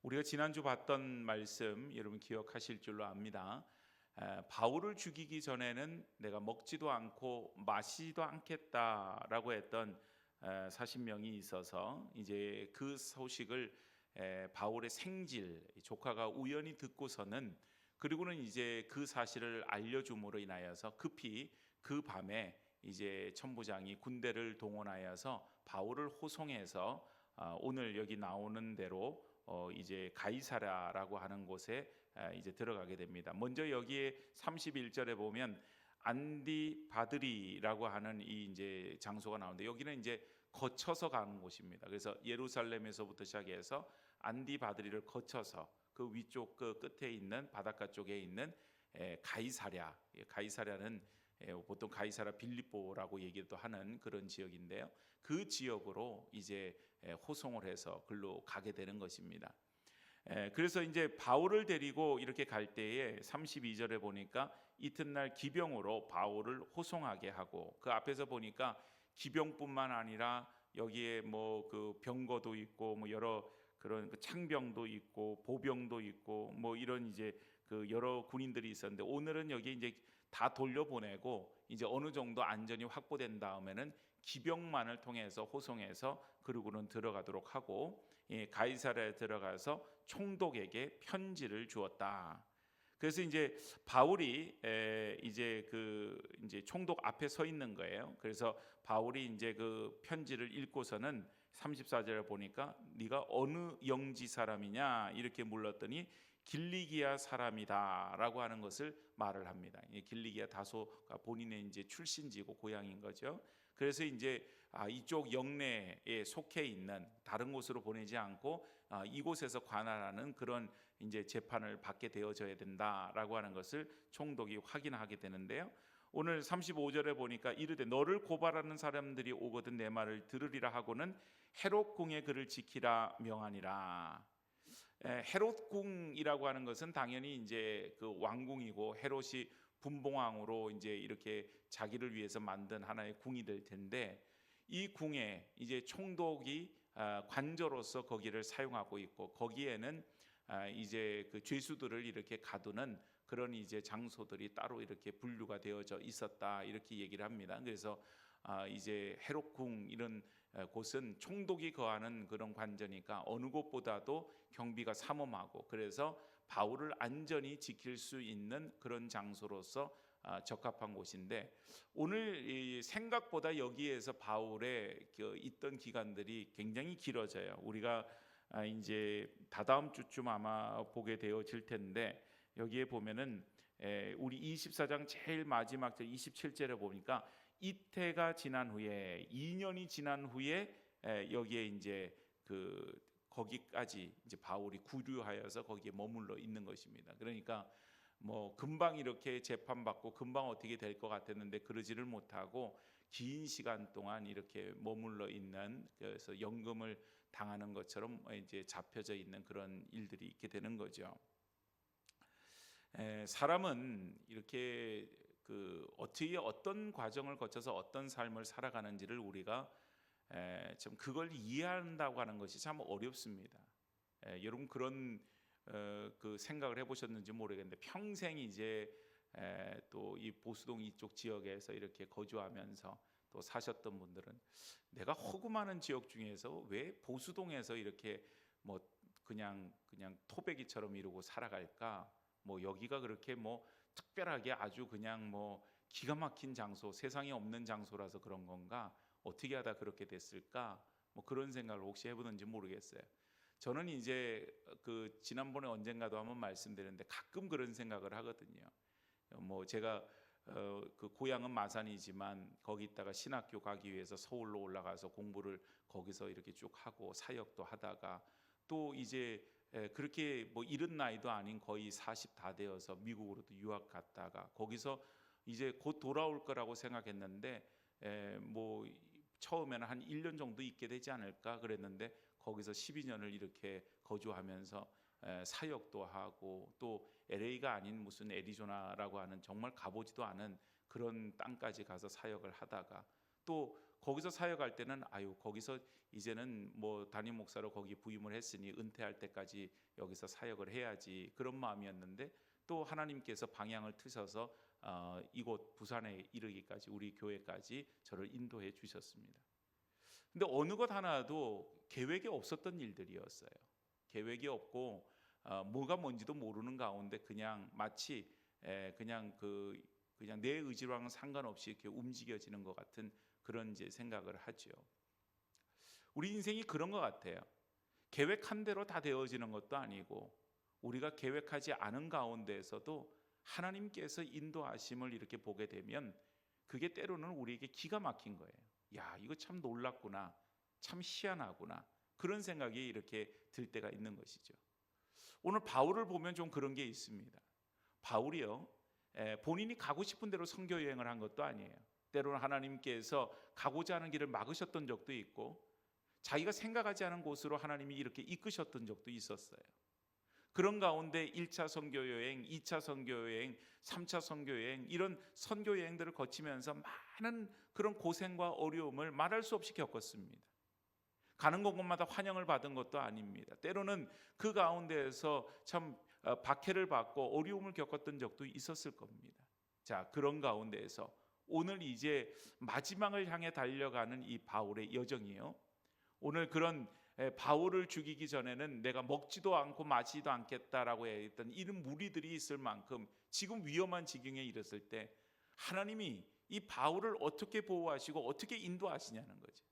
우리가 지난주 봤던 말씀 여러분 기억하실 줄로 압니다. 바울을 죽이기 전에는 내가 먹지도 않고 마시지도 않겠다라고 했던 40명이 있어서 이제 그 소식을 바울의 생질 조카가 우연히 듣고서는, 그리고는 이제 그 사실을 알려줌으로 인하여서 급히 그 밤에 이제 천부장이 군대를 동원하여서 바울을 호송해서 오늘 여기 나오는 대로 이제 가이사랴라고 하는 곳에 이제 들어가게 됩니다. 먼저 여기에 31절에 보면 안디바드리라고 하는 이 이제 장소가 나오는데, 여기는 이제 거쳐서 가는 곳입니다. 그래서 예루살렘에서부터 시작해서 안디바드리를 거쳐서 그 위쪽 그 끝에 있는 바닷가 쪽에 있는 가이사랴. 가이사랴는 보통 가이사랴 빌립보라고 얘기도 하는 그런 지역인데요. 그 지역으로 이제 호송을 해서 글로 가게 되는 것입니다. 그래서 이제 바울을 데리고 이렇게 갈 때에 32절에 보니까 이튿날 기병으로 바울을 호송하게 하고, 그 앞에서 보니까 기병뿐만 아니라 여기에 뭐 그 병거도 있고 뭐 여러 그런 그 창병도 있고 보병도 있고 뭐 이런 이제 그 여러 군인들이 있었는데, 오늘은 여기 이제 다 돌려보내고 이제 어느 정도 안전이 확보된 다음에는 기병만을 통해서 호송해서 그리고는 들어가도록 하고, 가이사랴에 들어가서 총독에게 편지를 주었다. 그래서 이제 바울이 이제 그 이제 총독 앞에 서 있는 거예요. 그래서 바울이 이제 그 편지를 읽고서는 34절에 보니까 네가 어느 영지 사람이냐 이렇게 물었더니 길리기아 사람이다라고 하는 것을 말을 합니다. 길리기아 다소가 본인의 이제 출신지고 고향인 거죠. 그래서 이제 이쪽 영내에 속해 있는, 다른 곳으로 보내지 않고 이곳에서 관할하는 그런 이제 재판을 받게 되어져야 된다라고 하는 것을 총독이 확인하게 되는데요. 오늘 35절에 보니까 이르되 너를 고발하는 사람들이 오거든 내 말을 들으리라 하고는 헤롯 궁의 그를 지키라 명하니라. 헤롯 궁이라고 하는 것은 당연히 이제 그 왕궁이고, 헤롯이 분봉왕으로 이제 이렇게 자기를 위해서 만든 하나의 궁이 될 텐데, 이 궁에 이제 총독이 관저로서 거기를 사용하고 있고, 거기에는 이제 그 죄수들을 이렇게 가두는 그런 이제 장소들이 따로 이렇게 분류가 되어져 있었다 이렇게 얘기를 합니다. 그래서 이제 헤롯궁 이런 곳은 총독이 거하는 그런 관저니까 어느 곳보다도 경비가 삼엄하고, 그래서 바울을 안전히 지킬 수 있는 그런 장소로서 적합한 곳인데, 오늘 생각보다 여기에서 바울의 있던 기간들이 굉장히 길어져요. 우리가 이제 다다음 주쯤 아마 보게 되어질 텐데, 여기에 보면은 우리 24장 제일 마지막 절 27절에 보니까 이태가 지난 후에 2년이 지난 후에 여기에 이제 그 거기까지 이제 바울이 구류하여서 거기에 머물러 있는 것입니다. 그러니까 뭐 금방 이렇게 재판받고 금방 어떻게 될 것 같았는데 그러지를 못하고 긴 시간 동안 이렇게 머물러 있는, 그래서 연금을 당하는 것처럼 이제 잡혀져 있는 그런 일들이 있게 되는 거죠. 사람은 이렇게 그 어떻게 어떤 과정을 거쳐서 어떤 삶을 살아가는지를 우리가 좀 그걸 이해한다고 하는 것이 참 어렵습니다. 여러분 그런 그 생각을 해보셨는지 모르겠는데, 평생 이제 또 이 보수동 이쪽 지역에서 이렇게 거주하면서 또 사셨던 분들은 내가 허구 많은 지역 중에서 왜 보수동에서 이렇게 뭐 그냥 토백이처럼 이러고 살아갈까? 뭐 여기가 그렇게 뭐 특별하게 아주 그냥 뭐 기가 막힌 장소, 세상에 없는 장소라서 그런 건가? 어떻게 하다 그렇게 됐을까? 뭐 그런 생각을 혹시 해보는지 모르겠어요. 저는 이제 그 지난번에 언젠가도 한번 말씀드렸는데 가끔 그런 생각을 하거든요. 뭐 제가 그 고향은 마산이지만 거기 있다가 신학교 가기 위해서 서울로 올라가서 공부를 거기서 이렇게 쭉 하고 사역도 하다가, 또 이제 그렇게 뭐 이른 나이도 아닌 거의 40 다 되어서 미국으로도 유학 갔다가 거기서 이제 곧 돌아올 거라고 생각했는데 뭐 처음에는 한 1년 정도 있게 되지 않을까 그랬는데 거기서 12년을 이렇게 거주하면서 사역도 하고, 또 LA가 아닌 무슨 애리조나라고 하는 정말 가보지도 않은 그런 땅까지 가서 사역을 하다가, 또 거기서 사역할 때는 거기서 이제는 뭐 담임 목사로 거기 부임을 했으니 은퇴할 때까지 여기서 사역을 해야지, 그런 마음이었는데 또 하나님께서 방향을 트셔서 이곳 부산에 이르기까지, 우리 교회까지 저를 인도해 주셨습니다. 근데 어느 것 하나도 계획이 없었던 일들이었어요. 계획이 없고 뭐가 뭔지도 모르는 가운데 그냥 마치 그냥 내 의지랑은 상관없이 이렇게 움직여지는 것 같은 그런 이제 생각을 하죠. 우리 인생이 그런 것 같아요. 계획한 대로 다 되어지는 것도 아니고 우리가 계획하지 않은 가운데에서도 하나님께서 인도하심을 이렇게 보게 되면 그게 때로는 우리에게 기가 막힌 거예요. 야, 이거 참 놀랍구나, 참 희한하구나, 그런 생각이 이렇게 들 때가 있는 것이죠. 오늘 바울을 보면 좀 그런 게 있습니다. 바울이요, 본인이 가고 싶은 대로 선교 여행을 한 것도 아니에요. 때로는 하나님께서 가고자 하는 길을 막으셨던 적도 있고 자기가 생각하지 않은 곳으로 하나님이 이렇게 이끄셨던 적도 있었어요. 그런 가운데 1차 선교 여행, 2차 선교 여행, 3차 선교 여행, 이런 선교 여행들을 거치면서 많은 그런 고생과 어려움을 말할 수 없이 겪었습니다. 가는 곳마다 환영을 받은 것도 아닙니다. 때로는 그 가운데에서 참 박해를 받고 어려움을 겪었던 적도 있었을 겁니다. 자, 그런 가운데에서 오늘 이제 마지막을 향해 달려가는 이 바울의 여정이에요. 오늘 그런 바울을 죽이기 전에는 내가 먹지도 않고 마시지도 않겠다라고 했던 이런 무리들이 있을 만큼 지금 위험한 지경에 이르렀을 때 하나님이 이 바울을 어떻게 보호하시고 어떻게 인도하시냐는 거죠.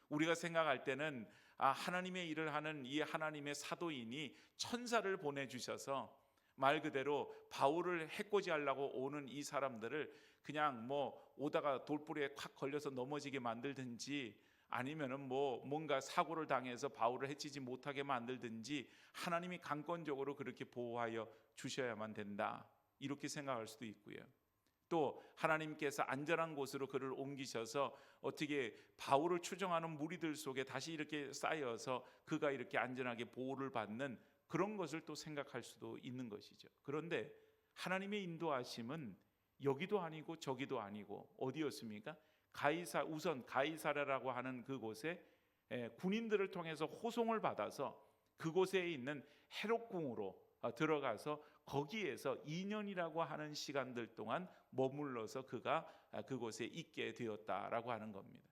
우리가 생각할 때는 하나님의 일을 하는 이 하나님의 사도인이 천사를 보내주셔서 말 그대로 바울을 해코지하려고 오는 이 사람들을 그냥 뭐 오다가 돌부리에 콱 걸려서 넘어지게 만들든지 아니면은 뭔가 사고를 당해서 바울을 해치지 못하게 만들든지 하나님이 강권적으로 그렇게 보호하여 주셔야만 된다, 이렇게 생각할 수도 있고요. 또 하나님께서 안전한 곳으로 그를 옮기셔서 어떻게 바울을 추종하는 무리들 속에 다시 이렇게 쌓여서 그가 이렇게 안전하게 보호를 받는 그런 것을 또 생각할 수도 있는 것이죠. 그런데 하나님의 인도하심은 여기도 아니고 저기도 아니고 어디였습니까? 우선 가이사랴라고 하는 그곳에 군인들을 통해서 호송을 받아서 그곳에 있는 헤롯궁으로 들어가서 거기에서 2년이라고 하는 시간들 동안 머물러서 그가 그곳에 있게 되었다라고 하는 겁니다.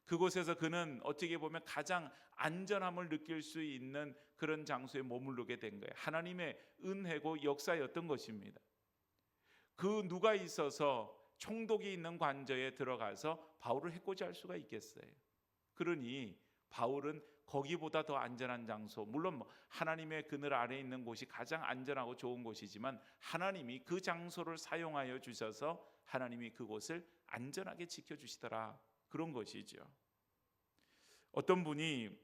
그곳에서 그는 어떻게 보면 가장 안전함을 느낄 수 있는 그런 장소에 머무르게 된 거예요. 하나님의 은혜고 역사였던 것입니다. 그 누가 있어서 총독이 있는 관저에 들어가서 바울을 해코지할 수가 있겠어요? 그러니 바울은 거기보다 더 안전한 장소, 물론 하나님의 그늘 아래에 있는 곳이 가장 안전하고 좋은 곳이지만 하나님이 그 장소를 사용하여 주셔서 하나님이 그곳을 안전하게 지켜주시더라, 그런 것이죠. 어떤 분이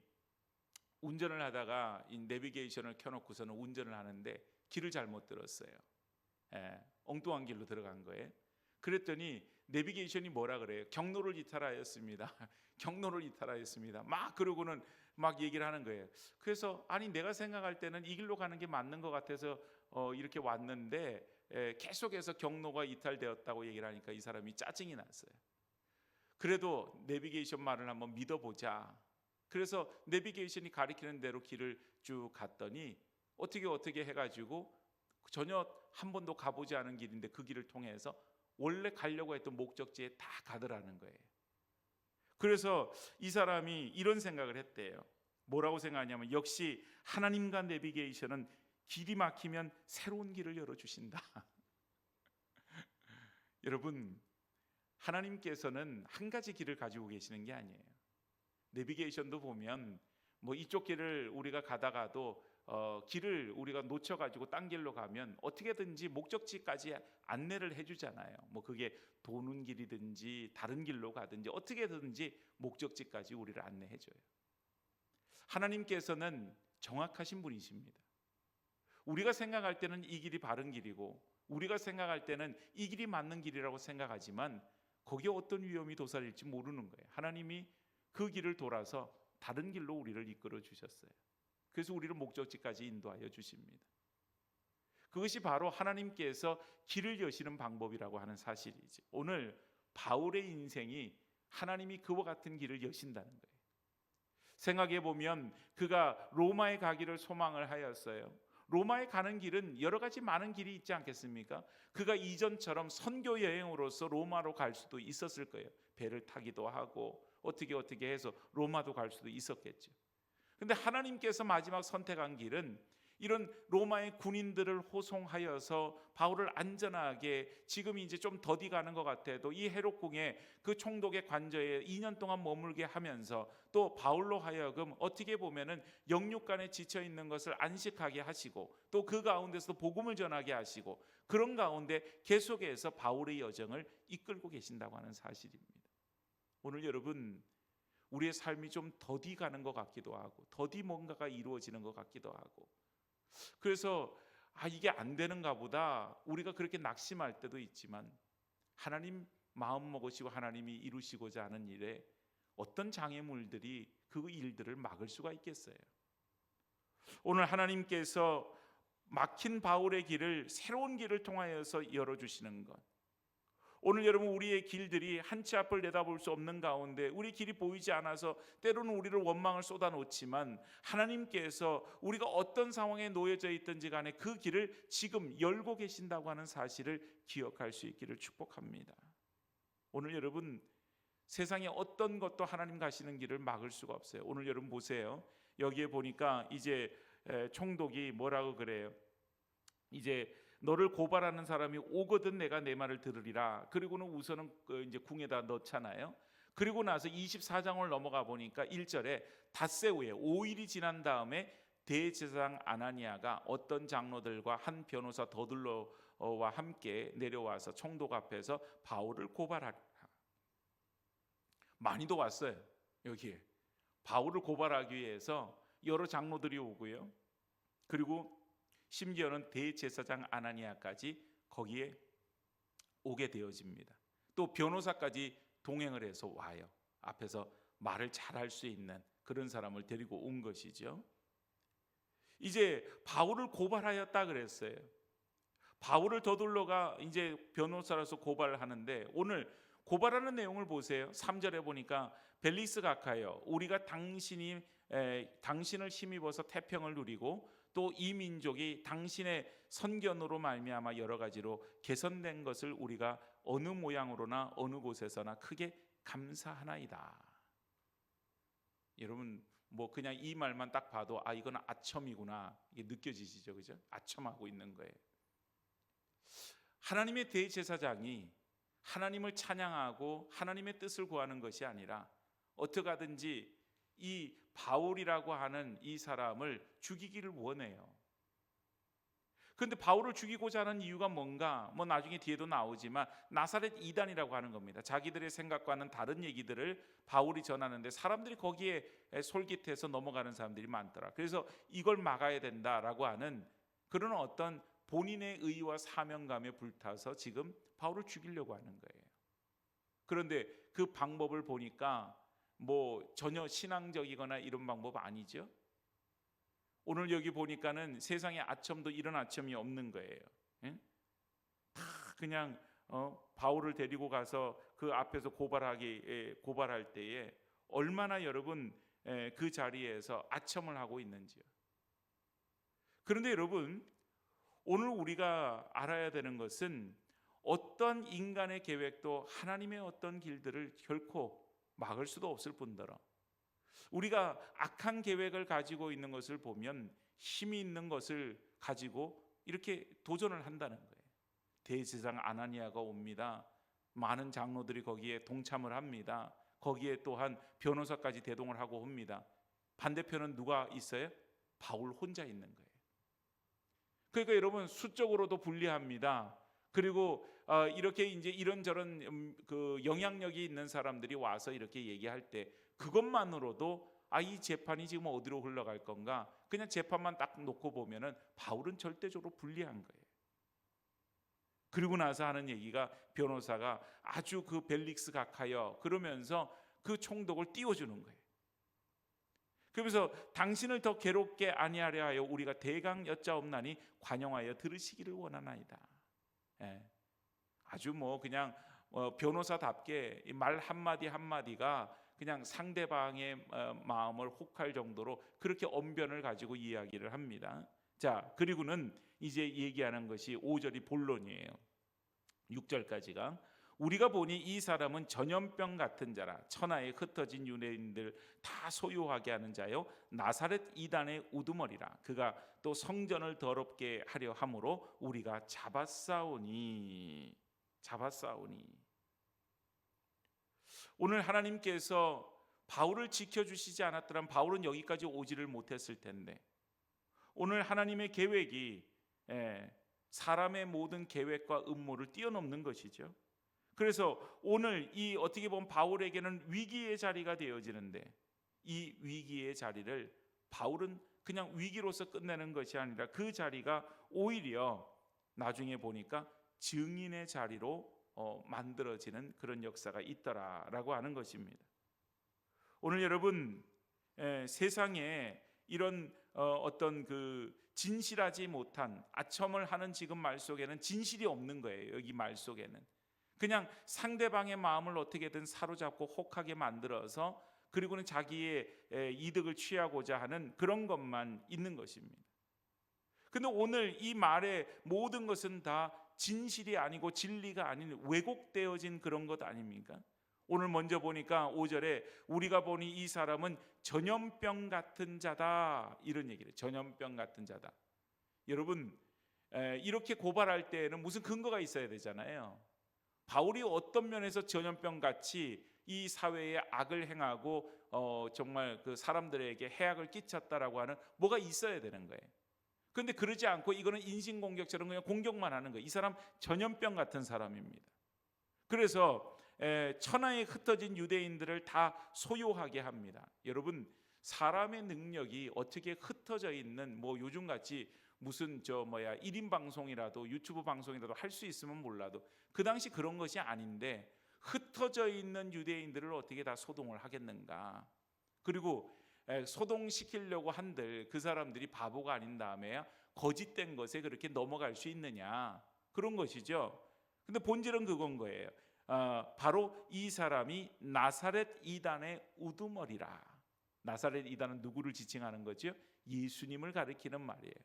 운전을 하다가 이 내비게이션을 켜놓고서는 운전을 하는데 길을 잘못 들었어요. 엉뚱한 길로 들어간 거예요. 그랬더니 내비게이션이 뭐라 그래요? 경로를 이탈하였습니다. 경로를 이탈하였습니다. 막 그러고는 막 얘기를 하는 거예요. 그래서 아니 내가 생각할 때는 이 길로 가는 게 맞는 것 같아서 이렇게 왔는데 계속해서 경로가 이탈되었다고 얘기를 하니까 이 사람이 짜증이 났어요. 그래도 내비게이션 말을 한번 믿어보자. 그래서 내비게이션이 가리키는 대로 길을 쭉 갔더니 어떻게 해가지고 전혀 한 번도 가보지 않은 길인데 그 길을 통해서 원래 가려고 했던 목적지에 다 가더라는 거예요. 그래서 이 사람이 이런 생각을 했대요. 뭐라고 생각하냐면 역시 하나님과 내비게이션은 길이 막히면 새로운 길을 열어주신다. 여러분, 하나님께서는 한 가지 길을 가지고 계시는 게 아니에요. 내비게이션도 보면 이쪽 길을 우리가 가다가도 길을 우리가 놓쳐가지고 딴 길로 가면 어떻게든지 목적지까지 안내를 해주잖아요. 그게 도는 길이든지 다른 길로 가든지 어떻게든지 목적지까지 우리를 안내해줘요. 하나님께서는 정확하신 분이십니다. 우리가 생각할 때는 이 길이 바른 길이고 우리가 생각할 때는 이 길이 맞는 길이라고 생각하지만 거기에 어떤 위험이 도사릴지 모르는 거예요. 하나님이 그 길을 돌아서 다른 길로 우리를 이끌어 주셨어요. 그래서 우리를 목적지까지 인도하여 주십니다. 그것이 바로 하나님께서 길을 여시는 방법이라고 하는 사실이지. 오늘 바울의 인생이 하나님이 그와 같은 길을 여신다는 거예요. 생각해 보면 그가 로마에 가기를 소망을 하였어요. 로마에 가는 길은 여러 가지 많은 길이 있지 않겠습니까? 그가 이전처럼 선교 여행으로서 로마로 갈 수도 있었을 거예요. 배를 타기도 하고 어떻게 해서 로마도 갈 수도 있었겠죠. 근데 하나님께서 마지막 선택한 길은 이런 로마의 군인들을 호송하여서 바울을 안전하게, 지금 이제 좀 더디 가는 것 같아도 이 헤롯궁의 그 총독의 관저에 2년 동안 머물게 하면서 또 바울로 하여금 어떻게 보면은 영육간에 지쳐 있는 것을 안식하게 하시고 또 그 가운데서 복음을 전하게 하시고 그런 가운데 계속해서 바울의 여정을 이끌고 계신다고 하는 사실입니다. 오늘 여러분, 우리의 삶이 좀 더디 가는 것 같기도 하고 더디 뭔가가 이루어지는 것 같기도 하고, 그래서 이게 안 되는가 보다 우리가 그렇게 낙심할 때도 있지만, 하나님 마음 먹으시고 하나님이 이루시고자 하는 일에 어떤 장애물들이 그 일들을 막을 수가 있겠어요? 오늘 하나님께서 막힌 바울의 길을 새로운 길을 통하여서 열어주시는 것, 오늘 여러분, 우리의 길들이 한 치 앞을 내다볼 수 없는 가운데 우리 길이 보이지 않아서 때로는 우리를 원망을 쏟아놓지만, 하나님께서 우리가 어떤 상황에 놓여져 있든지 간에 그 길을 지금 열고 계신다고 하는 사실을 기억할 수 있기를 축복합니다. 오늘 여러분, 세상에 어떤 것도 하나님 가시는 길을 막을 수가 없어요. 오늘 여러분 보세요. 여기에 보니까 이제 총독이 뭐라고 그래요? 이제 너를 고발하는 사람이 오거든 내가 내 말을 들으리라. 그리고는 우선은 이제 궁에다 넣잖아요. 그리고 나서 24장을 넘어가 보니까 1절에 닷새 후에 5일이 지난 다음에 대제사장 아나니아가 어떤 장로들과 한 변호사 더둘러와 함께 내려와서 총독 앞에서 바울을 고발하라. 많이도 왔어요. 여기에 바울을 고발하기 위해서 여러 장로들이 오고요. 그리고 심지어는 대제사장 아나니아까지 거기에 오게 되어집니다. 또 변호사까지 동행을 해서 와요. 앞에서 말을 잘할 수 있는 그런 사람을 데리고 온 것이죠. 이제 바울을 고발하였다 그랬어요. 바울을 더둘러가 이제 변호사로서 고발을 하는데, 오늘 고발하는 내용을 보세요. 3절에 보니까 벨리스 각하여, 우리가 당신을 힘입어서 태평을 누리고 또 이 민족이 당신의 선견으로 말미암아 여러 가지로 개선된 것을 우리가 어느 모양으로나 어느 곳에서나 크게 감사하나이다. 여러분, 뭐 그냥 이 말만 딱 봐도 이건 아첨이구나, 이게 느껴지시죠? 그죠? 아첨하고 있는 거예요. 하나님의 대제사장이 하나님을 찬양하고 하나님의 뜻을 구하는 것이 아니라 어떻게 하든지 이 바울이라고 하는 이 사람을 죽이기를 원해요. 그런데 바울을 죽이고자 하는 이유가 뭔가, 뭐 나중에 뒤에도 나오지만 나사렛 이단이라고 하는 겁니다. 자기들의 생각과는 다른 얘기들을 바울이 전하는데 사람들이 거기에 솔깃해서 넘어가는 사람들이 많더라. 그래서 이걸 막아야 된다라고 하는 그런 어떤 본인의 의와 사명감에 불타서 지금 바울을 죽이려고 하는 거예요. 그런데 그 방법을 보니까 뭐 전혀 신앙적이거나 이런 방법 아니죠. 오늘 여기 보니까는 세상에 아첨도 이런 아첨이 없는 거예요. 다 그냥 바울을 데리고 가서 그 앞에서 고발할 때에 얼마나 여러분 그 자리에서 아첨을 하고 있는지요. 그런데 여러분, 오늘 우리가 알아야 되는 것은 어떤 인간의 계획도 하나님의 어떤 길들을 결코 막을 수도 없을 뿐더러, 우리가 악한 계획을 가지고 있는 것을 보면 힘이 있는 것을 가지고 이렇게 도전을 한다는 거예요. 대제사장 아나니아가 옵니다. 많은 장로들이 거기에 동참을 합니다. 거기에 또한 변호사까지 대동을 하고 옵니다. 반대편은 누가 있어요? 바울 혼자 있는 거예요. 그러니까 여러분, 수적으로도 불리합니다. 그리고 이렇게 이제 이런저런 그 영향력이 있는 사람들이 와서 이렇게 얘기할 때 그것만으로도 이 재판이 지금 어디로 흘러갈 건가, 그냥 재판만 딱 놓고 보면은 바울은 절대적으로 불리한 거예요. 그리고 나서 하는 얘기가, 변호사가 아주 그 벨릭스 각하여 그러면서 그 총독을 띄워주는 거예요. 그러면서 당신을 더 괴롭게 아니하려 하여 우리가 대강 여짜옵나니 관용하여 들으시기를 원하나이다. 아주 뭐 그냥 변호사답게 말 한마디 한마디가 그냥 상대방의 마음을 혹할 정도로 그렇게 언변을 가지고 이야기를 합니다. 자, 그리고는 이제 얘기하는 것이 5절이 본론이에요. 6절까지가 우리가 보니 이 사람은 전염병 같은 자라 천하에 흩어진 유대인들 다 소유하게 하는 자요 나사렛 이단의 우두머리라. 그가 또 성전을 더럽게 하려 함으로 우리가 잡았사오니. 오늘 하나님께서 바울을 지켜주시지 않았더라면 바울은 여기까지 오지를 못했을 텐데, 오늘 하나님의 계획이 사람의 모든 계획과 음모를 뛰어넘는 것이죠. 그래서 오늘 이 어떻게 보면 바울에게는 위기의 자리가 되어지는데, 이 위기의 자리를 바울은 그냥 위기로서 끝내는 것이 아니라 그 자리가 오히려 나중에 보니까 증인의 자리로 만들어지는 그런 역사가 있더라라고 하는 것입니다. 오늘 여러분, 세상에 이런 어떤 그 진실하지 못한 아첨을 하는 지금 말 속에는 진실이 없는 거예요. 여기 말 속에는 그냥 상대방의 마음을 어떻게든 사로잡고 혹하게 만들어서 그리고는 자기의 이득을 취하고자 하는 그런 것만 있는 것입니다. 근데 오늘 이 말의 모든 것은 다 진실이 아니고 진리가 아닌 왜곡되어진 그런 것 아닙니까? 오늘 먼저 보니까 5절에 우리가 보니 이 사람은 전염병 같은 자다, 이런 얘기를 해요. 전염병 같은 자다. 여러분, 이렇게 고발할 때에는 무슨 근거가 있어야 되잖아요. 바울이 어떤 면에서 전염병 같이 이 사회에 악을 행하고 정말 그 사람들에게 해악을 끼쳤다라고 하는 뭐가 있어야 되는 거예요. 그런데 그러지 않고 이거는 인신공격처럼 그냥 공격만 하는 거예요. 이 사람 전염병 같은 사람입니다. 그래서 천하에 흩어진 유대인들을 다 소유하게 합니다. 여러분, 사람의 능력이 어떻게 흩어져 있는 뭐 요즘같이 무슨 1인 방송이라도 유튜브 방송이라도 할 수 있으면 몰라도 그 당시 그런 것이 아닌데 흩어져 있는 유대인들을 어떻게 다 소동을 하겠는가. 그리고 소동시키려고 한들 그 사람들이 바보가 아닌 다음에 거짓된 것에 그렇게 넘어갈 수 있느냐, 그런 것이죠. 근데 본질은 그건 거예요. 바로 이 사람이 나사렛 이단의 우두머리라. 나사렛 이단은 누구를 지칭하는 거죠? 예수님을 가리키는 말이에요.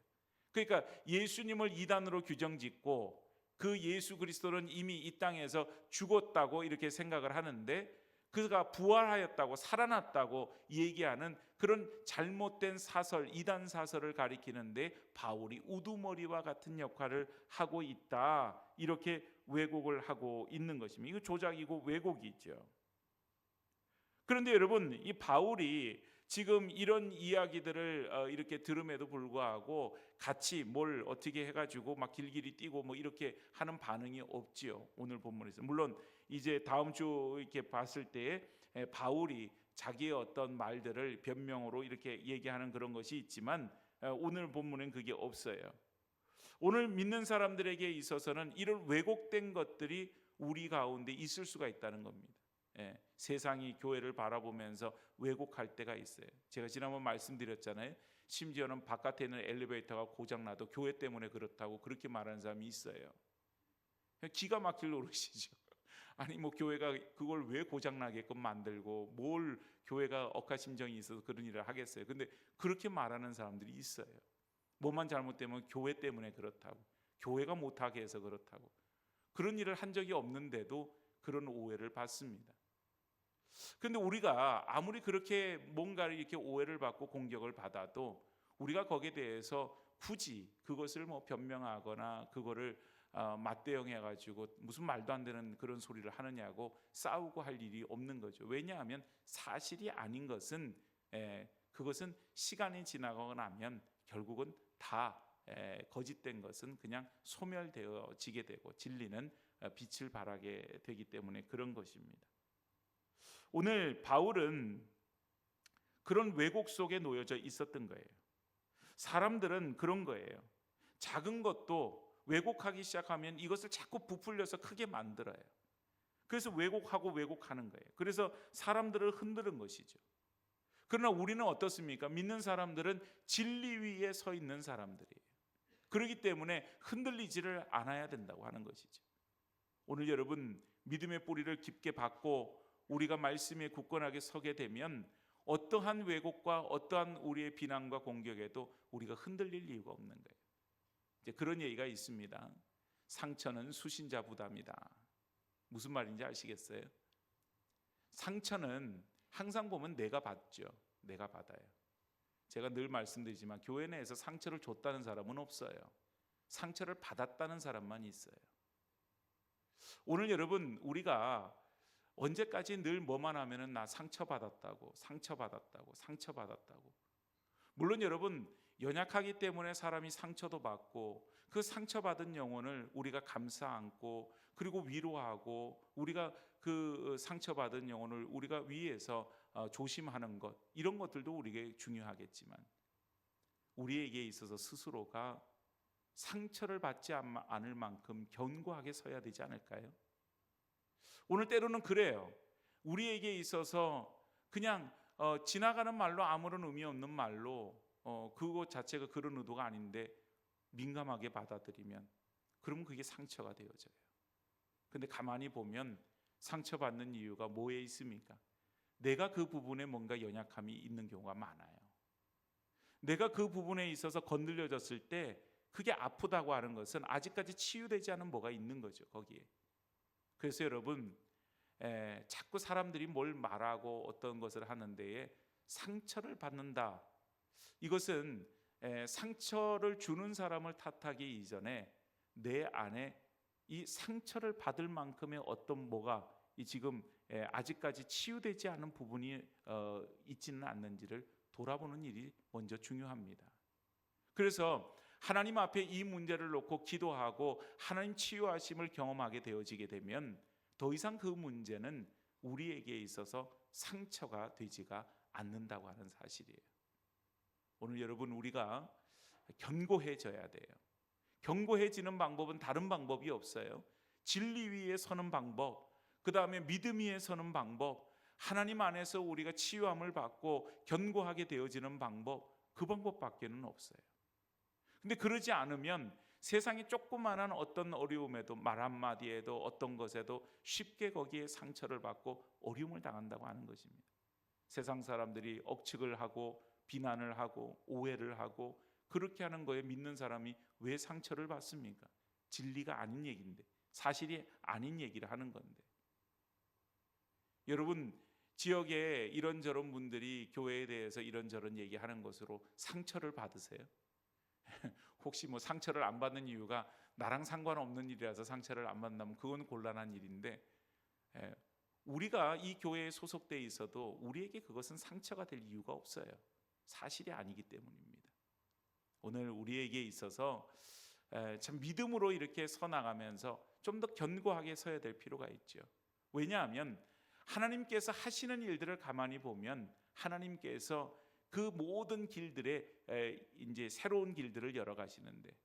그러니까 예수님을 이단으로 규정짓고 그 예수 그리스도는 이미 이 땅에서 죽었다고 이렇게 생각을 하는데 그가 부활하였다고 살아났다고 얘기하는 그런 잘못된 사설, 이단 사설을 가리키는데 바울이 우두머리와 같은 역할을 하고 있다, 이렇게 왜곡을 하고 있는 것입니다. 이거 조작이고 왜곡이죠. 그런데 여러분, 이 바울이 지금 이런 이야기들을 이렇게 들음에도 불구하고 같이 뭘 어떻게 해가지고 막 길길이 뛰고 뭐 이렇게 하는 반응이 없지요. 오늘 본문에서 물론 이제 다음 주 이렇게 봤을 때에 바울이 자기의 어떤 말들을 변명으로 이렇게 얘기하는 그런 것이 있지만 오늘 본문엔 그게 없어요. 오늘 믿는 사람들에게 있어서는 이런 왜곡된 것들이 우리 가운데 있을 수가 있다는 겁니다. 세상이 교회를 바라보면서 왜곡할 때가 있어요. 제가 지난번 말씀드렸잖아요. 심지어는 바깥에 있는 엘리베이터가 고장나도 교회 때문에 그렇다고 그렇게 말하는 사람이 있어요. 기가 막힐 노릇이죠. 아니 뭐 교회가 그걸 왜 고장나게끔 만들고 뭘 교회가 억하심정이 있어서 그런 일을 하겠어요. 근데 그렇게 말하는 사람들이 있어요. 뭐만 잘못되면 교회 때문에 그렇다고, 교회가 못하게 해서 그렇다고, 그런 일을 한 적이 없는데도 그런 오해를 받습니다. 그런데 우리가 아무리 그렇게 뭔가를 이렇게 오해를 받고 공격을 받아도 우리가 거기에 대해서 굳이 그것을 뭐 변명하거나 그거를 맞대응해가지고 무슨 말도 안 되는 그런 소리를 하느냐고 싸우고 할 일이 없는 거죠. 왜냐하면 사실이 아닌 것은 그것은 시간이 지나고 나면 결국은 다 거짓된 것은 그냥 소멸되어지게 되고 진리는 빛을 발하게 되기 때문에 그런 것입니다. 오늘 바울은 그런 왜곡 속에 놓여져 있었던 거예요. 사람들은 그런 거예요. 작은 것도 왜곡하기 시작하면 이것을 자꾸 부풀려서 크게 만들어요. 그래서 왜곡하고 왜곡하는 거예요. 그래서 사람들을 흔드는 것이죠. 그러나 우리는 어떻습니까? 믿는 사람들은 진리 위에 서 있는 사람들이에요. 그렇기 때문에 흔들리지를 않아야 된다고 하는 것이죠. 오늘 여러분, 믿음의 뿌리를 깊게 받고 우리가 말씀에 굳건하게 서게 되면 어떠한 왜곡과 어떠한 우리의 비난과 공격에도 우리가 흔들릴 이유가 없는 거예요. 이제 그런 얘기가 있습니다. 상처는 수신자 부담이다. 무슨 말인지 아시겠어요? 상처는 항상 보면 내가 받죠. 내가 받아요. 제가 늘 말씀드리지만 교회 내에서 상처를 줬다는 사람은 없어요. 상처를 받았다는 사람만 있어요. 오늘 여러분, 우리가 언제까지 늘 뭐만 하면은 나 상처받았다고, 상처받았다고, 상처받았다고. 물론 여러분, 연약하기 때문에 사람이 상처도 받고 그 상처받은 영혼을 우리가 감싸 안고 그리고 위로하고 우리가 그 상처받은 영혼을 우리가 위해서 조심하는 것, 이런 것들도 우리에게 중요하겠지만 우리에게 있어서 스스로가 상처를 받지 않을 만큼 견고하게 서야 되지 않을까요? 오늘 때로는 그래요. 우리에게 있어서 그냥 지나가는 말로 아무런 의미 없는 말로 그것 자체가 그런 의도가 아닌데 민감하게 받아들이면 그러면 그게 상처가 되어져요. 근데 가만히 보면 상처받는 이유가 뭐에 있습니까? 내가 그 부분에 뭔가 연약함이 있는 경우가 많아요. 내가 그 부분에 있어서 건드려졌을 때 그게 아프다고 하는 것은 아직까지 치유되지 않은 뭐가 있는 거죠, 거기에. 그래서 여러분, 자꾸 사람들이 뭘 말하고 어떤 것을 하는 데에 상처를 받는다. 이것은 상처를 주는 사람을 탓하기 이전에 내 안에 이 상처를 받을 만큼의 어떤 뭐가 지금 아직까지 치유되지 않은 부분이 있지는 않는지를 돌아보는 일이 먼저 중요합니다. 그래서 하나님 앞에 이 문제를 놓고 기도하고 하나님 치유하심을 경험하게 되어지게 되면 더 이상 그 문제는 우리에게 있어서 상처가 되지가 않는다고 하는 사실이에요. 오늘 여러분, 우리가 견고해져야 돼요. 견고해지는 방법은 다른 방법이 없어요. 진리 위에 서는 방법, 그 다음에 믿음 위에 서는 방법, 하나님 안에서 우리가 치유함을 받고 견고하게 되어지는 방법, 그 방법밖에는 없어요. 근데 그러지 않으면 세상의 조그마한 어떤 어려움에도, 말 한마디에도, 어떤 것에도 쉽게 거기에 상처를 받고 어려움을 당한다고 하는 것입니다. 세상 사람들이 억측을 하고 비난을 하고 오해를 하고 그렇게 하는 거에 믿는 사람이 왜 상처를 받습니까? 진리가 아닌 얘기인데, 사실이 아닌 얘기를 하는 건데. 여러분, 지역에 이런저런 분들이 교회에 대해서 이런저런 얘기하는 것으로 상처를 받으세요? 혹시 뭐 상처를 안 받는 이유가 나랑 상관없는 일이라서 상처를 안 받는다면 그건 곤란한 일인데, 우리가 이 교회에 소속돼 있어도 우리에게 그것은 상처가 될 이유가 없어요. 사실이 아니기 때문입니다. 오늘 우리에게 있어서 참 믿음으로 이렇게 서 나가면서 좀 더 견고하게 서야 될 필요가 있죠. 왜냐하면 하나님께서 하시는 일들을 가만히 보면 하나님께서 그 모든 길들에 이제 새로운 길들을 열어가시는데,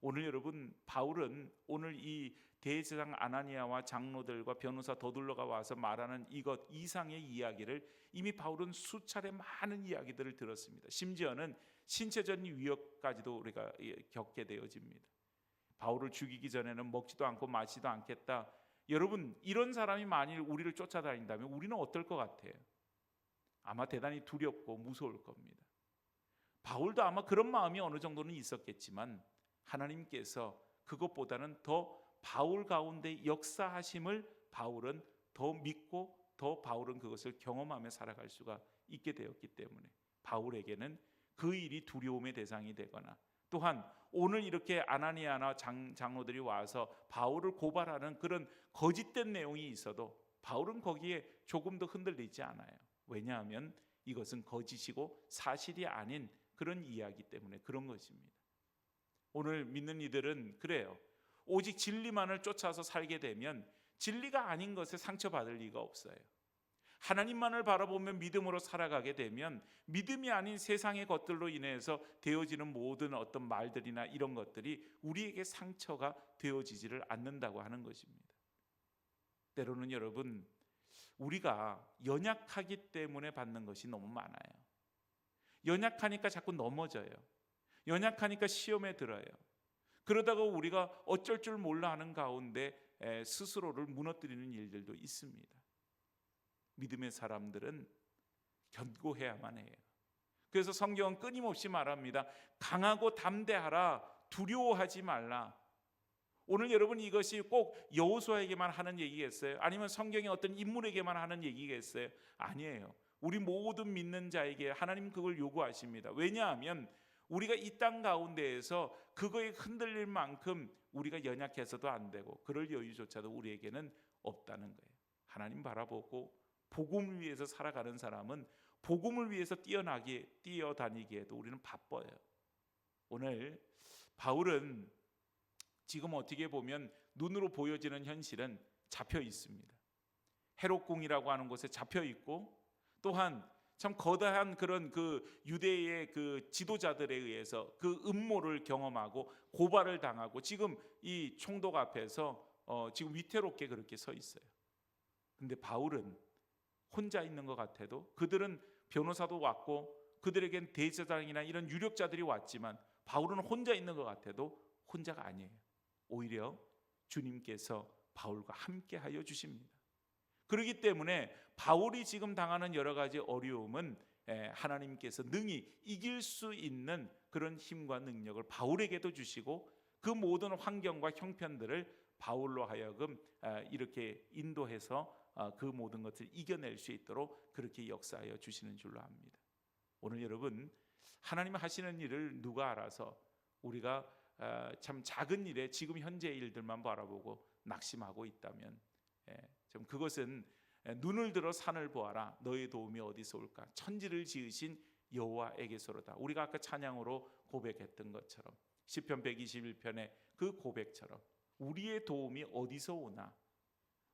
오늘 여러분, 바울은 오늘 이 대제사장 아나니아와 장로들과 변호사 더둘러가 와서 말하는 이것 이상의 이야기를 이미 바울은 수차례 많은 이야기들을 들었습니다. 심지어는 신체적인 위협까지도 우리가 겪게 되어집니다. 바울을 죽이기 전에는 먹지도 않고 마시지도 않겠다. 여러분, 이런 사람이 만일 우리를 쫓아다닌다면 우리는 어떨 것 같아요? 아마 대단히 두렵고 무서울 겁니다. 바울도 아마 그런 마음이 어느 정도는 있었겠지만 하나님께서 그것보다는 더 바울 가운데 역사하심을 바울은 더 믿고 더 바울은 그것을 경험하며 살아갈 수가 있게 되었기 때문에 바울에게는 그 일이 두려움의 대상이 되거나, 또한 오늘 이렇게 아나니아나 장로들이 와서 바울을 고발하는 그런 거짓된 내용이 있어도 바울은 거기에 조금도 흔들리지 않아요. 왜냐하면 이것은 거짓이고 사실이 아닌 그런 이야기 때문에 그런 것입니다. 오늘 믿는 이들은 그래요. 오직 진리만을 쫓아서 살게 되면 진리가 아닌 것에 상처받을 리가 없어요. 하나님만을 바라보며 믿음으로 살아가게 되면 믿음이 아닌 세상의 것들로 인해서 되어지는 모든 어떤 말들이나 이런 것들이 우리에게 상처가 되어지지를 않는다고 하는 것입니다. 때로는 여러분, 우리가 연약하기 때문에 받는 것이 너무 많아요. 연약하니까 자꾸 넘어져요. 연약하니까 시험에 들어요. 그러다가 우리가 어쩔 줄 몰라 하는 가운데 스스로를 무너뜨리는 일들도 있습니다. 믿음의 사람들은 견고해야만 해요. 그래서 성경은 끊임없이 말합니다. 강하고 담대하라, 두려워하지 말라. 오늘 여러분 이것이 꼭 여호수아에게만 하는 얘기겠어요? 아니면 성경의 어떤 인물에게만 하는 얘기겠어요? 아니에요. 우리 모든 믿는 자에게 하나님 그걸 요구하십니다. 왜냐하면 우리가 이 땅 가운데에서 그거에 흔들릴 만큼 우리가 연약해서도 안 되고 그럴 여유조차도 우리에게는 없다는 거예요. 하나님 바라보고 복음을 위해서 살아가는 사람은 복음을 위해서 뛰어다니기에도 우리는 바빠요. 오늘 바울은 지금 어떻게 보면 눈으로 보여지는 현실은 잡혀 있습니다. 헤롯궁이라고 하는 곳에 잡혀 있고, 또한 참 거대한 그런 그 유대의 그 지도자들에 의해서 그 음모를 경험하고 고발을 당하고 지금 이 총독 앞에서 지금 위태롭게 그렇게 서 있어요. 근데 바울은 혼자 있는 것 같아도, 그들은 변호사도 왔고 그들에겐 대제사장이나 이런 유력자들이 왔지만 바울은 혼자 있는 것 같아도 혼자가 아니에요. 오히려 주님께서 바울과 함께 하여 주십니다. 그렇기 때문에 바울이 지금 당하는 여러 가지 어려움은 하나님께서 능히 이길 수 있는 그런 힘과 능력을 바울에게도 주시고 그 모든 환경과 형편들을 바울로 하여금 이렇게 인도해서 그 모든 것을 이겨낼 수 있도록 그렇게 역사하여 주시는 줄로 압니다. 오늘 여러분, 하나님 하시는 일을 누가 알아서 우리가 참 작은 일에 지금 현재 일들만 바라보고 낙심하고 있다면 좀 그것은 눈을 들어 산을 보아라, 너의 도움이 어디서 올까? 천지를 지으신 여호와에게서로다. 우리가 아까 찬양으로 고백했던 것처럼 시편 121편의 그 고백처럼 우리의 도움이 어디서 오나?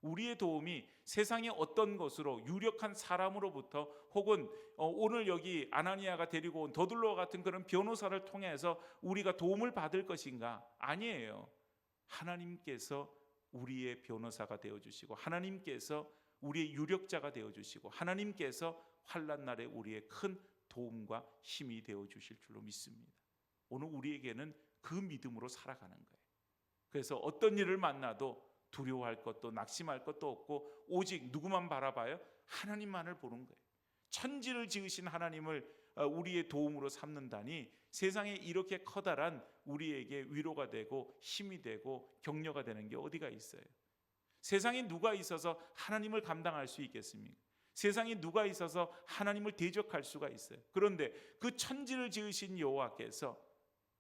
우리의 도움이 세상의 어떤 것으로 유력한 사람으로부터 혹은 오늘 여기 아나니아가 데리고 온 더둘로와 같은 그런 변호사를 통해서 우리가 도움을 받을 것인가? 아니에요. 하나님께서 우리의 변호사가 되어주시고 하나님께서 우리의 유력자가 되어주시고 하나님께서 환난 날에 우리의 큰 도움과 힘이 되어주실 줄로 믿습니다. 오늘 우리에게는 그 믿음으로 살아가는 거예요. 그래서 어떤 일을 만나도 두려워할 것도 낙심할 것도 없고 오직 누구만 바라봐요? 하나님만을 보는 거예요. 천지를 지으신 하나님을 우리의 도움으로 삼는다니 세상에 이렇게 커다란 우리에게 위로가 되고 힘이 되고 격려가 되는 게 어디가 있어요? 세상에 누가 있어서 하나님을 감당할 수 있겠습니까? 세상에 누가 있어서 하나님을 대적할 수가 있어요? 그런데 그 천지를 지으신 여호와께서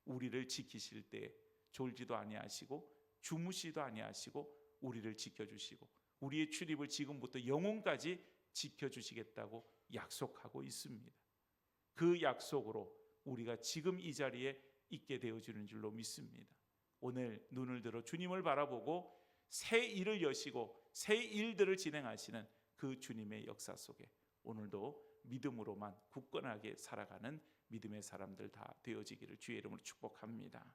우리를 지키실 때 졸지도 아니하시고 주무시도 아니하시고 우리를 지켜주시고 우리의 출입을 지금부터 영혼까지 지켜주시겠다고 약속하고 있습니다. 그 약속으로 우리가 지금 이 자리에 있게 되어지는 줄로 믿습니다. 오늘 눈을 들어 주님을 바라보고 새 일을 여시고 새 일들을 진행하시는 그 주님의 역사 속에 오늘도 믿음으로만 굳건하게 살아가는 믿음의 사람들 다 되어지기를 주의 이름으로 축복합니다.